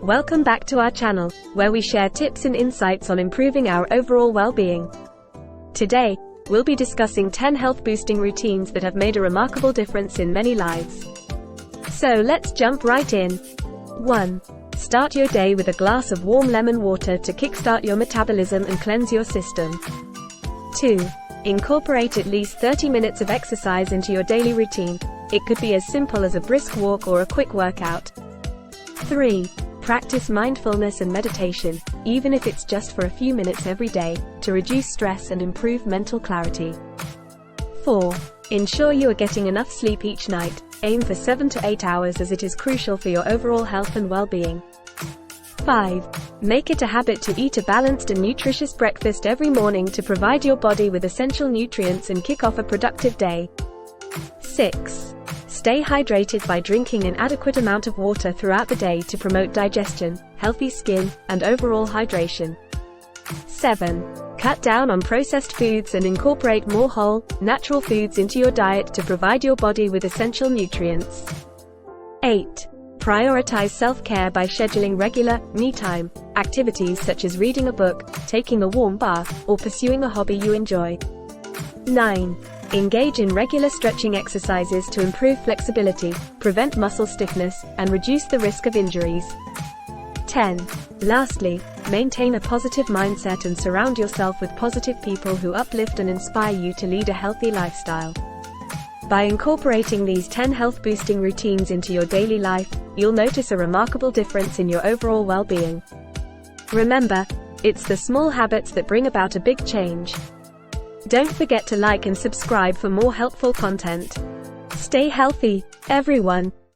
Welcome back to our channel, where we share tips and insights on improving our overall well-being. Today, we'll be discussing 10 health-boosting routines that have made a remarkable difference in many lives. So let's jump right in. 1. Start your day with a glass of warm lemon water to kickstart your metabolism and cleanse your system. 2. Incorporate at least 30 minutes of exercise into your daily routine. It could be as simple as a brisk walk or a quick workout. 3. Practice mindfulness and meditation, even if it's just for a few minutes every day, to reduce stress and improve mental clarity. 4. Ensure you are getting enough sleep each night. Aim for 7 to 8 hours as it is crucial for your overall health and well-being. 5. Make it a habit to eat a balanced and nutritious breakfast every morning to provide your body with essential nutrients and kick off a productive day. 6. Stay hydrated by drinking an adequate amount of water throughout the day to promote digestion, healthy skin, and overall hydration. 7. Cut down on processed foods and incorporate more whole, natural foods into your diet to provide your body with essential nutrients. 8. Prioritize self-care by scheduling regular, me-time activities such as reading a book, taking a warm bath, or pursuing a hobby you enjoy. 9. Engage in regular stretching exercises to improve flexibility, prevent muscle stiffness, and reduce the risk of injuries. 10. Lastly, maintain a positive mindset and surround yourself with positive people who uplift and inspire you to lead a healthy lifestyle. By incorporating these 10 health-boosting routines into your daily life, you'll notice a remarkable difference in your overall well-being. Remember, it's the small habits that bring about a big change. Don't forget to like and subscribe for more helpful content. Stay healthy, everyone.